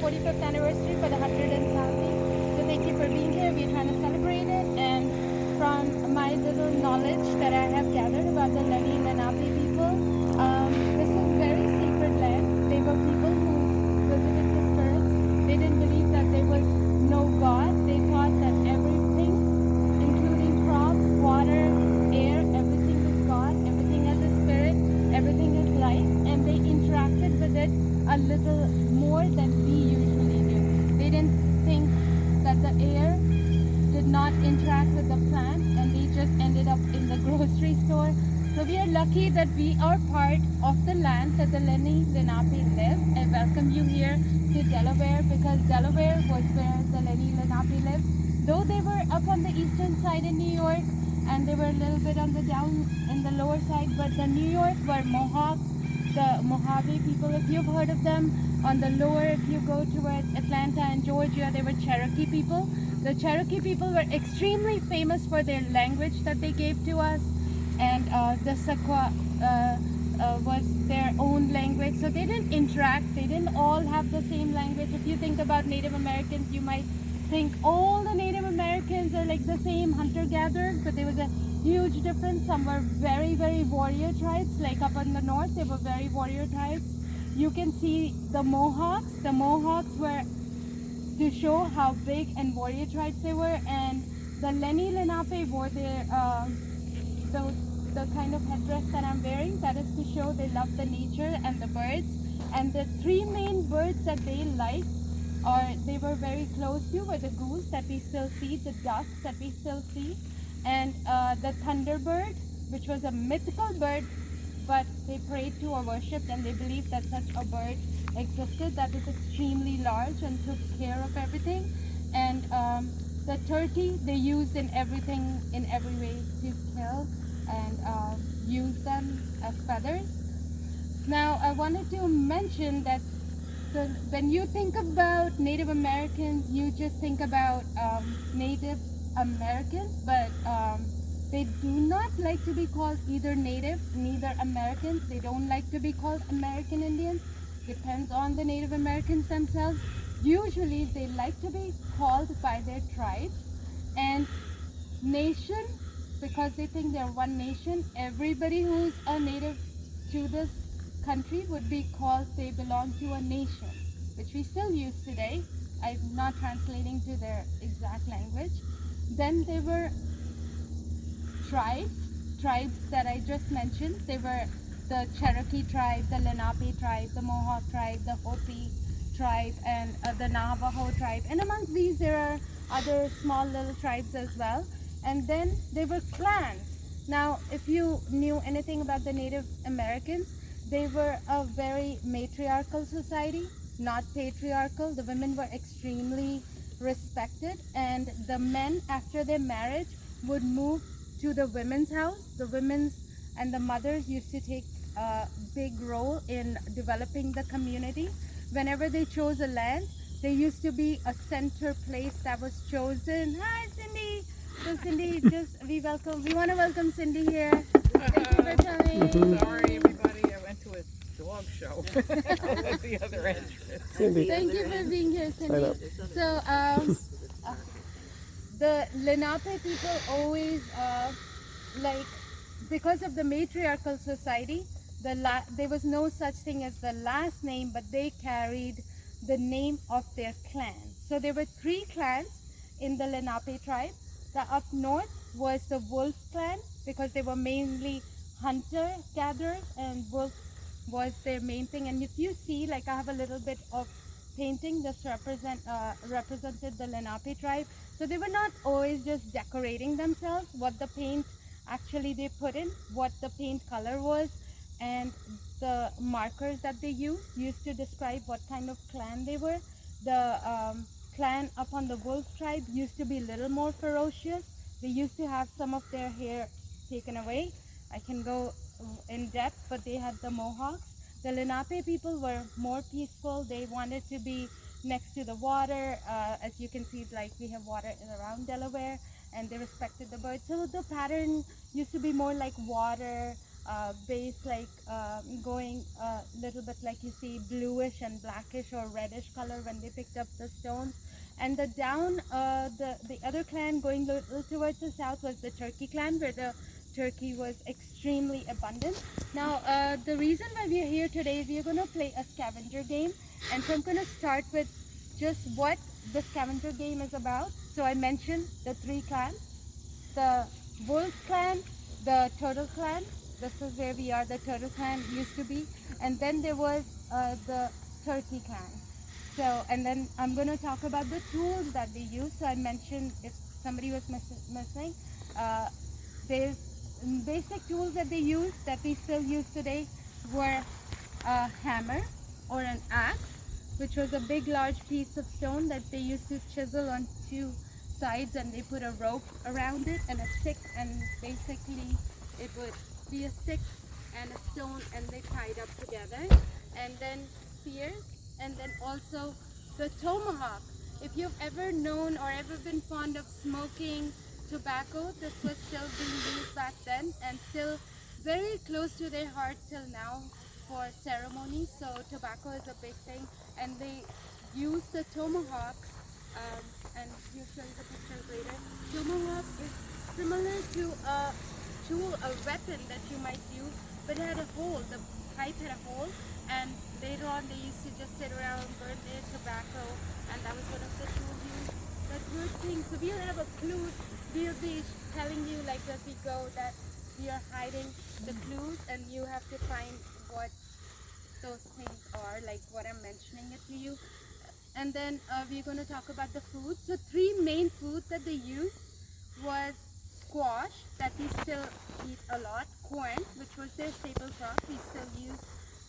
45th anniversary for the 100th and counting. So thank you for being here. We're trying to celebrate it. And from my little knowledge that I have gathered about the Lenni Lenape people, this is very sacred land. They were people who visited the spirits. They didn't believe that there was no God. They thought that everything, including crops, water, air, everything is God. Everything has a spirit. Everything is life. And they interacted with it a little more than we usually do. They didn't think that the air did not interact with the plants, and they just ended up in the grocery store. So we are lucky that we are part of the land that the Lenni Lenape live. I welcome you here to Delaware, because Delaware was where the Lenni Lenape lived. Though they were up on the eastern side in New York, and they were a little bit on the down in the lower side, but the New York were Mohawks, the Mojave people, if you've heard of them. On the lower, if you go towards Atlanta and Georgia, they were Cherokee people. The Cherokee people were extremely famous for their language that they gave to us, and the Sequoia was their own language. So they didn't interact. They didn't all have the same language. If you think about Native Americans, you might think all the Native Americans are like the same hunter-gatherers, but there was a huge difference. Some were very, very warrior tribes, like up in the north, they were very warrior tribes. You can see the Mohawks. The Mohawks were to show how big and warrior tribes they were, and the Lenni Lenape wore their the, the kind of headdress that I'm wearing. That is to show they love the nature and the birds. And the three main birds that they liked, or they were very close to, were the goose that we still see, the ducks that we still see, and the thunderbird, which was a mythical bird, but they prayed to or worshipped, and they believed that such a bird existed that is extremely large and took care of everything. And the turkey they used in everything, in every way to kill and use them as feathers. Now I wanted to mention that when you think about Native Americans, you just think about Native Americans, but they do not like to be called either Native, neither Americans. They don't like to be called American Indians. Depends on the Native Americans themselves. Usually they like to be called by their tribes and nation, because they think they're one nation. Everybody who's a native to this country would be called they belong to a nation, which we still use today. I'm not translating to their exact language. Then there were tribes that I just mentioned. They were the Cherokee tribe, the Lenape tribe, the Mohawk tribe, the Hopi tribe, and the Navajo tribe. And amongst these, there are other small little tribes as well. And then there were clans. Now, if you knew anything about the Native Americans, they were a very matriarchal society, not patriarchal. The women were extremely respected, and the men, after their marriage, would move to the women's house. The women's and the mothers used to take a big role in developing the community. Whenever they chose a land, there used to be a center place that was chosen. Hi, Cindy. So Cindy, we want to welcome Cindy here. Thank you for coming. Sorry, everybody. I went to a dog show. I was the other entrance. Cindy. Thank you for being here, Cindy. So, the Lenape people always like, because of the matriarchal society, there was no such thing as the last name, but they carried the name of their clan. So there were three clans in the Lenape tribe. The up north was the Wolf clan, because they were mainly hunter-gatherers, and wolf was their main thing. And if you see, like, I have a little bit of painting that represented the Lenape tribe. So they were not always just decorating themselves. What the paint actually they put in, what the paint color was, and the markers that they used to describe what kind of clan they were. The clan up on the Wolf tribe used to be a little more ferocious. They used to have some of their hair taken away. I can go in depth, but they had the Mohawks. The Lenape people were more peaceful. They wanted to be next to the water. As you can see, like, we have water around Delaware, and they respected the birds. So the pattern used to be more like water, base, like going a little bit like you see bluish and blackish or reddish color when they picked up the stones. And the other clan going a little towards the south was the Turkey clan, where the turkey was extremely abundant. Now, the reason why we are here today is we are going to play a scavenger game. And so I'm going to start with just what the scavenger game is about. So I mentioned the three clans: the wolf clan, the turtle clan. This is where we are. The turtle clan used to be. And then there was the turkey clan. So, and then I'm going to talk about the tools that they use. So I mentioned, if somebody was missing, there's basic tools that they use that we still use today were a hammer or an axe, which was a big large piece of stone that they used to chisel on two sides, and they put a rope around it and a stick, and basically it would be a stick and a stone, and they tied up together. And then spears, and then also the tomahawk. If you've ever known or ever been fond of smoking tobacco, this was still being used back then and still very close to their heart till now for ceremonies. So tobacco is a big thing, and they use the tomahawk, and you'll show you the picture later. Tomahawk is similar to a tool, a weapon that you might use, but it had a hole. The pipe had a hole, and later on they used to just sit around and burn their tobacco, and that was one of the tools used. That good thing. So we'll have a clue. We'll be telling you, like, as we go, that we are hiding the clues, and you have to find what those things are, like what I'm mentioning it to you. And then we're going to talk about the food. So three main foods that they used was squash, that we still eat a lot, corn, which was their staple crop, we still use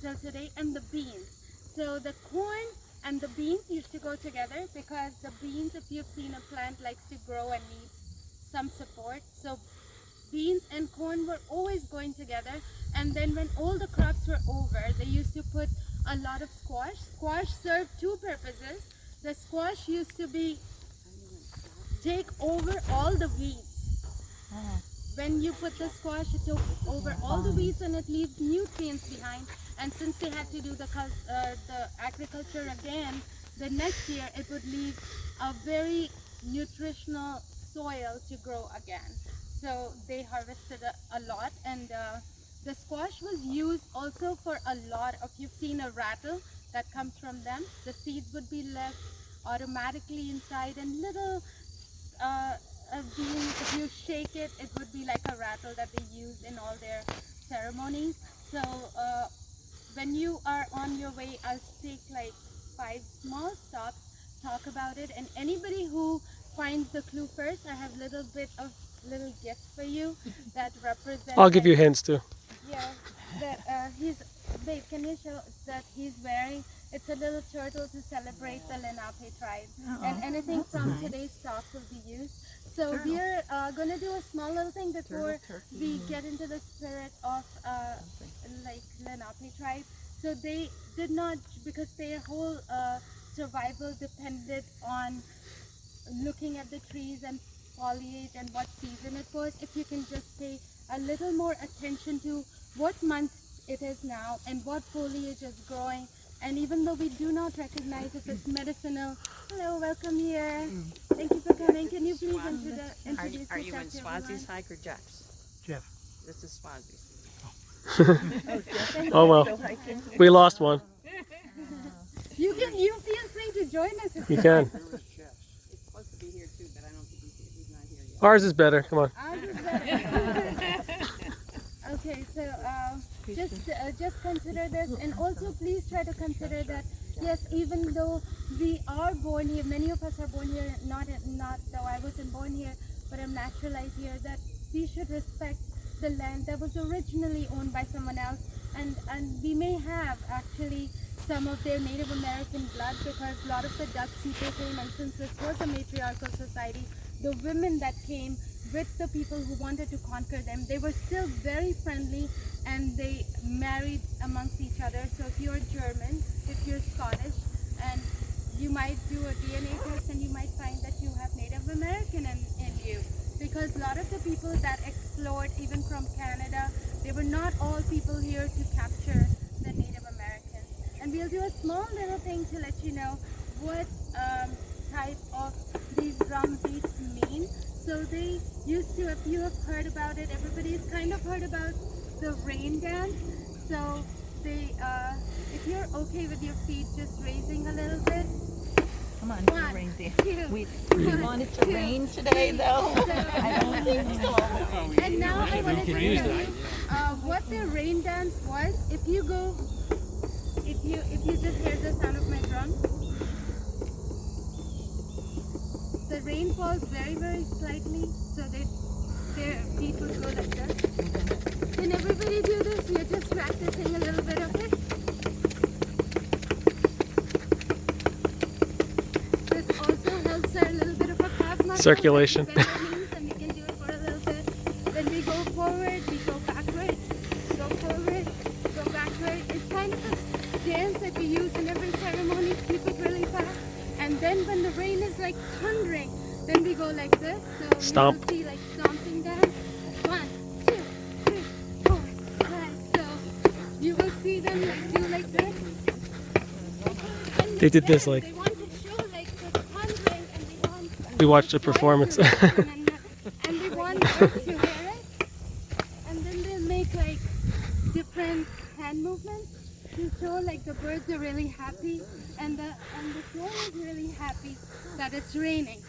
till today, and the beans. So the corn and the beans used to go together, because the beans, if you've seen a plant, likes to grow and needs some support. So beans and corn were always going together. And then when all the crops were over, they used to put a lot of squash. Squash served two purposes. The squash used to be take over all the weeds. When you put the squash, it took over all the weeds, and it leaves nutrients behind. And since they had to do the agriculture again, the next year it would leave a very nutritional soil to grow again. So they harvested a lot, and the squash was used also for a lot of, you've seen a rattle that comes from them. The seeds would be left automatically inside, and little beans, if you shake it, it would be like a rattle that they use in all their ceremonies. So when you are on your way, I'll take like 5 small stops, talk about it, and anybody who finds the clue first, I have little gifts for you that represent. I'll give you hints too. Yeah, that babe, can you show that he's wearing? It's a little turtle to celebrate the Lenape tribe, and anything from today's stock will be used. So we're gonna do a small little thing before we get into the spirit of like Lenape tribe. So they did not, because their whole survival depended on looking at the trees and foliage and what season it was. If you can just pay a little more attention to what month it is now and what foliage is growing, and even though we do not recognize if it's medicinal. Hello, welcome here. Thank you for coming. Can you please introduce Are you in yourself to Swazi's everyone? hike or Jeff's? Jeff. This is Swazi's. Oh well, we lost one. You feel free to join us. If You can. He's supposed to be here too, but I don't think he's not here yet. Ours is better. Come on. Okay, so just consider this, and also please try to consider that yes, even though we are born here, many of us are born here, not though I wasn't born here, but I'm naturalized here, that we should respect the land that was originally owned by someone else, and we may have actually some of their Native American blood, because a lot of the Dutch people came, and since this was a matriarchal society, the women that came with the people who wanted to conquer them, they were still very friendly, and they married amongst each other. So if you're German, if you're Scottish, and you might do a DNA test, and you might find that you have Native American in you, because a lot of the people that explored, even from Canada They were not all people here to capture the Native Americans. And we'll do a small little thing to let you know what type of these drum beats mean. So they used to, if you have heard about it, everybody's kind of heard about the rain dance. So they, if you're okay with your feet just raising a little bit. Come on, One, rain dance. two, We one, want it to two, rain today, though. so- I don't think so. And now I want to show you what the rain dance was. If you go, if you just hear the sound of my drum, the rain falls very, very slightly, so their feet would go like this. Can everybody do this? You're just practicing a little bit of it. This also helps our little bit of a calf muscle. Circulation. Bend our knees and we can do it for a little bit. When we go forward, we go backward. Go forward, go backward. It's kind of a dance that we use in every ceremony to keep it really fast. And then when the rain is like thundering, then we go like this. So Stomp. you will see like stomping dance. 1, 2, 3, 4, 5. So you will see them like do like this. And They did this then like- they want to show like the thundering and they want We watched a the birds performance. to listen and they want birds to hear it. And then they'll make like different hand movements to show like the birds are really happy and the snow is really happy that it's raining.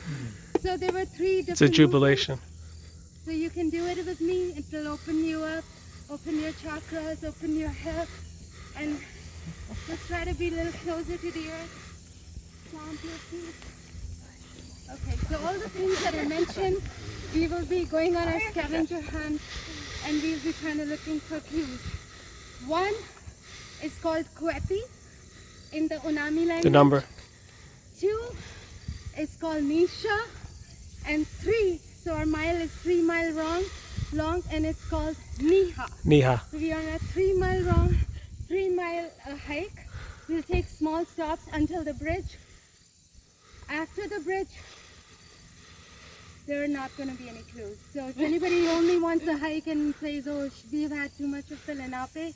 So there were 3 different It's a jubilation. movements. So you can do it with me. It will open you up, open your chakras, open your hips, and just try to be a little closer to the earth. Plant your feet. Okay, so all the things that I mentioned, we will be going on our scavenger hunt and we'll be trying to looking for clues. One is called Kweti in the Unami language. The number. 2 is called Nisha, and 3, so our mile is 3 mile long and it's called Niha. Niha. So we are on a 3 mile hike. We'll take small stops until the bridge. After the bridge, there are not going to be any clues. So if anybody only wants to hike and says, oh, we've had too much of the Lenape,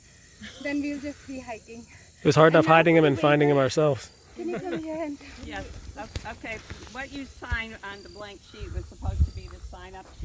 then we'll just be hiking. It was hard enough And now hiding him for and the finding him waiter. ourselves. Can you come here and Yes. Okay. What you signed on the blank sheet was supposed to be the sign-up sheet.